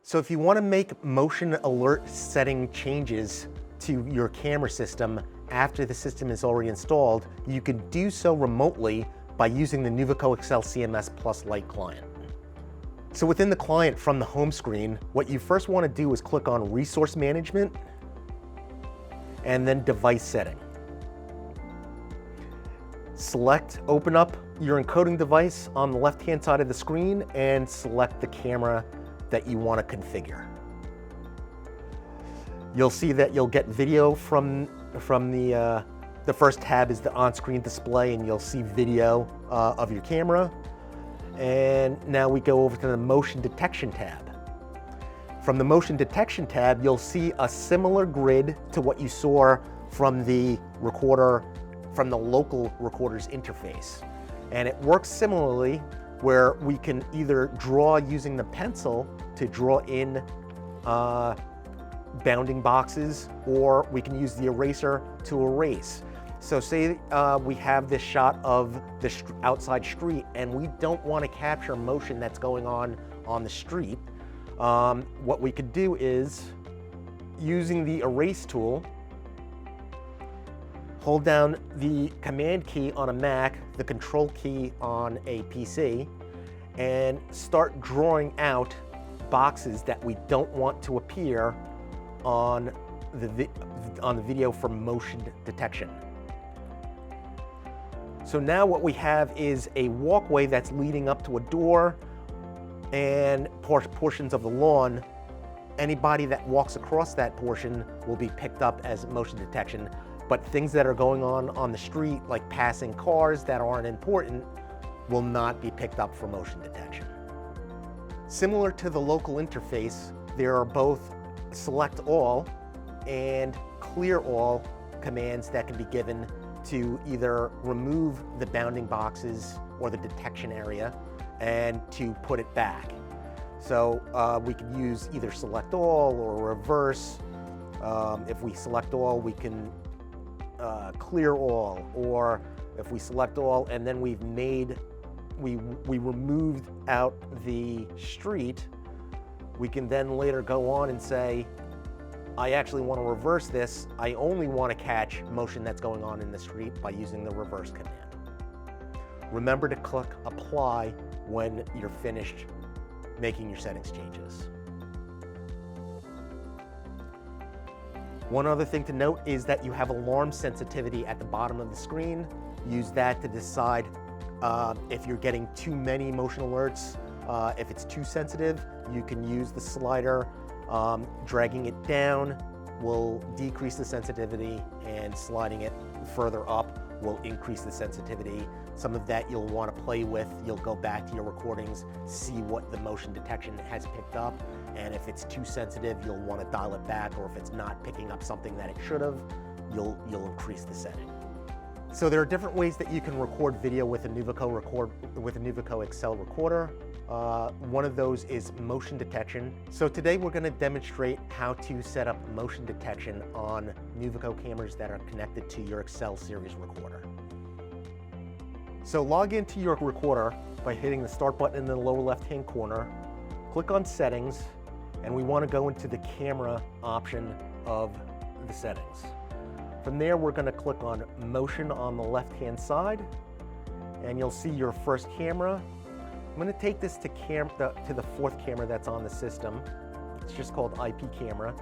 So if you want to make motion alert setting changes to your camera system after the system is already installed, you can do so remotely by using the Nuvoco Excel CMS Plus Lite client. So within the client from the home screen, what you first want to do is click on Resource Management and then Device Setting. Open up your encoding device on the left-hand side of the screen and select the camera that you want to configure. You'll see that you'll get video from the first tab is the on-screen display, and you'll see video of your camera. And now we go over to the Motion Detection tab. From the Motion Detection tab, you'll see a similar grid to what you saw from the recorder, from the local recorder's interface. And it works similarly, where we can either draw using the pencil to draw in bounding boxes, or we can use the eraser to erase. So say we have this shot of the outside street and we don't want to capture motion that's going on the street. What we could do is, using the erase tool, hold down the command key on a Mac, the control key on a PC, and start drawing out boxes that we don't want to appear on the video for motion detection. So now what we have is a walkway that's leading up to a door and portions of the lawn. Anybody that walks across that portion will be picked up as motion detection, but things that are going on the street, like passing cars that aren't important, will not be picked up for motion detection. Similar to the local interface, there are both select all and clear all commands that can be given to either remove the bounding boxes or the detection area and to put it back. So we can use either select all or reverse. If we select all, we can clear all, or if we select all and then we removed out the street, we can then later go on and say, I actually want to reverse this. I only want to catch motion that's going on in the street by using the reverse command. Remember to click apply when you're finished making your settings changes. One other thing to note is that you have alarm sensitivity at the bottom of the screen. Use that to decide if you're getting too many motion alerts. If it's too sensitive, you can use the slider. Dragging it down will decrease the sensitivity, and sliding it further up will increase the sensitivity. Some of that you'll want to play with. You'll go back to your recordings, see what the motion detection has picked up, and if it's too sensitive, you'll want to dial it back, or if it's not picking up something that it should have, you'll increase the setting. So there are different ways that you can record video with a Nuvoco Excel recorder. One of those is motion detection. So today we're going to demonstrate how to set up motion detection on Nuvoco cameras that are connected to your Excel series recorder. So log into your recorder by hitting the start button in the lower left-hand corner. Click on settings, and we want to go into the camera option of the settings. From there, we're going to click on motion on the left-hand side, and you'll see your first camera. I'm going to take this to the fourth camera that's on the system. It's just called IP camera.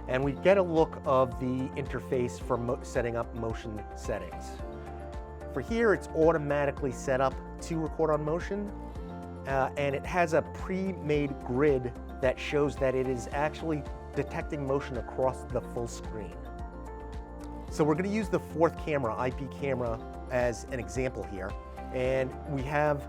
And we get a look of the interface for setting up motion settings. For here, it's automatically set up to record on motion, and it has a pre-made grid that shows that it is actually detecting motion across the full screen. So we're going to use the fourth camera, IP camera, as an example here. And we have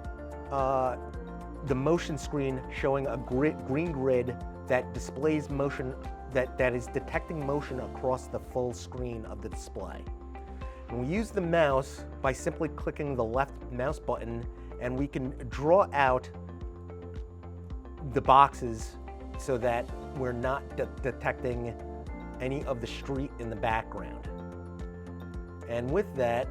the motion screen showing a green grid that displays motion, that is detecting motion across the full screen of the display. And we use the mouse by simply clicking the left mouse button, and we can draw out the boxes so that we're not detecting any of the street in the background. And with that,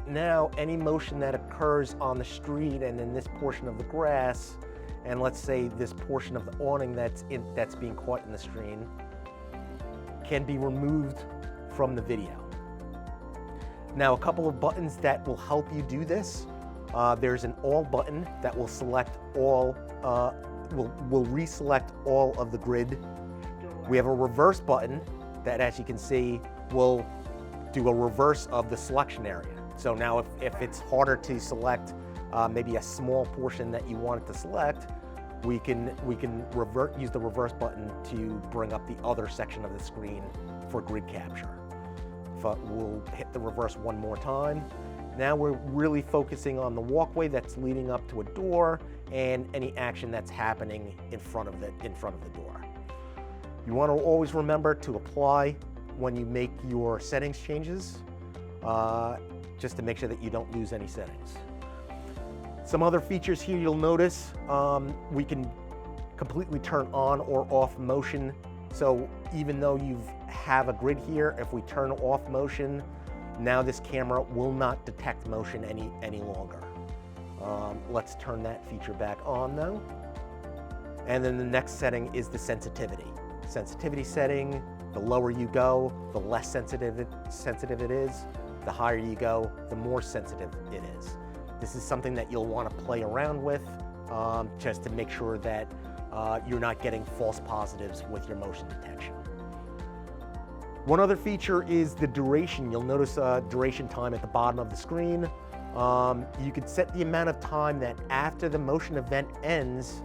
now any motion that occurs on the street and in this portion of the grass and let's say this portion of the awning that's being caught in the screen can be removed from the video. Now, a couple of buttons that will help you do this. There's an all button that will select all, will reselect all of the grid. We have a reverse button that, as you can see, will do a reverse of the selection area. So now if it's harder to select maybe a small portion that you want it to select, we can use the reverse button to bring up the other section of the screen for grid capture. We'll hit the reverse one more time. Now we're really focusing on the walkway that's leading up to a door and any action that's happening in front of the door. You want to always remember to apply when you make your settings changes, just to make sure that you don't lose any settings. Some other features here you'll notice, we can completely turn on or off motion. So even though you have a grid here, if we turn off motion, now this camera will not detect motion any longer. Let's turn that feature back on though. And then the next setting is the sensitivity. Sensitivity setting, the lower you go, the less sensitive it is. The higher you go, the more sensitive it is. This is something that you'll want to play around with just to make sure that you're not getting false positives with your motion detection. One other feature is the duration. You'll notice duration time at the bottom of the screen. You can set the amount of time that after the motion event ends,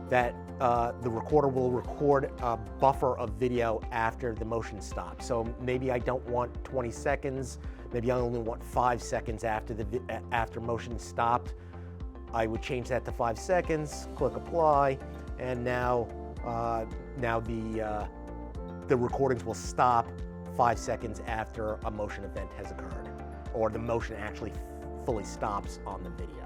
that the recorder will record a buffer of video after the motion stops. So maybe I don't want 20 seconds, maybe I only want 5 seconds after motion stopped. I would change that to 5 seconds, click apply, and now the recordings will stop 5 seconds after a motion event has occurred, or the motion actually fully stops on the video.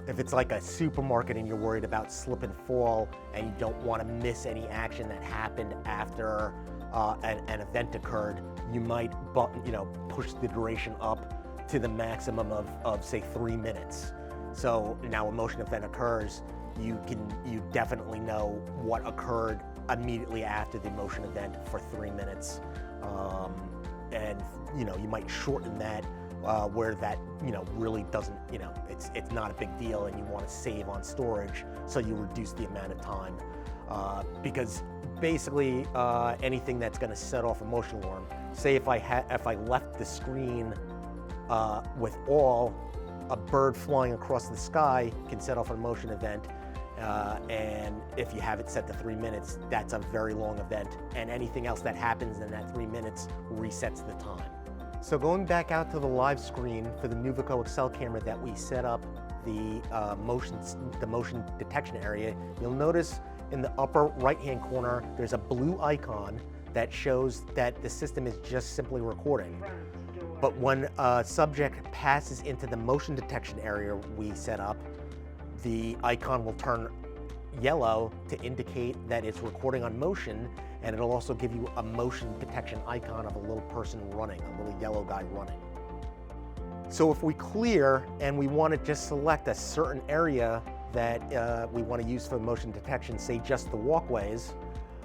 If it's like a supermarket and you're worried about slip and fall and you don't want to miss any action that happened after an event occurred, you might push the duration up to the maximum of say 3 minutes. So now a motion event occurs, you definitely know what occurred immediately after the motion event for 3 minutes, and you might shorten that where that really doesn't, it's not a big deal, and you want to save on storage, so you reduce the amount of time, because basically anything that's going to set off a motion alarm, say if I left the screen with a bird flying across the sky can set off a motion event, and if you have it set to 3 minutes, that's a very long event, and anything else that happens in that 3 minutes resets the time. So going back out to the live screen for the Nuvoco Excel camera that we set up the motion detection area, you'll notice in the upper right-hand corner, there's a blue icon that shows that the system is just simply recording. But when a subject passes into the motion detection area we set up, the icon will turn yellow to indicate that it's recording on motion, and it'll also give you a motion detection icon of a little person running, a little yellow guy running. So if we clear and we want to just select a certain area that we want to use for motion detection, say just the walkways,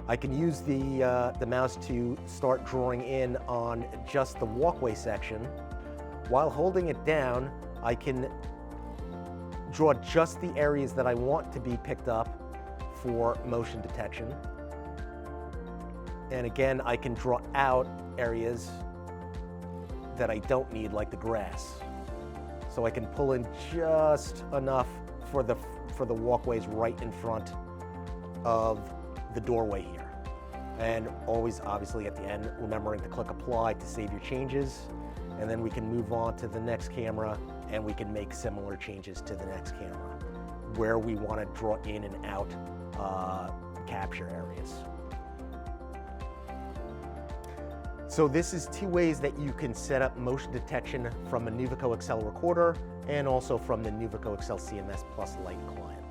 I can use the mouse to start drawing in on just the walkway section. While holding it down, I can draw just the areas that I want to be picked up for motion detection. And again, I can draw out areas that I don't need, like the grass. So I can pull in just enough for the walkways right in front of the doorway here. And always, obviously, at the end, remembering to click apply to save your changes. And then we can move on to the next camera, and we can make similar changes to the next camera where we want to draw in and out capture areas. So this is 2 ways that you can set up motion detection from a Nuvoco Excel recorder and also from the Nuvoco Excel CMS Plus Lite client.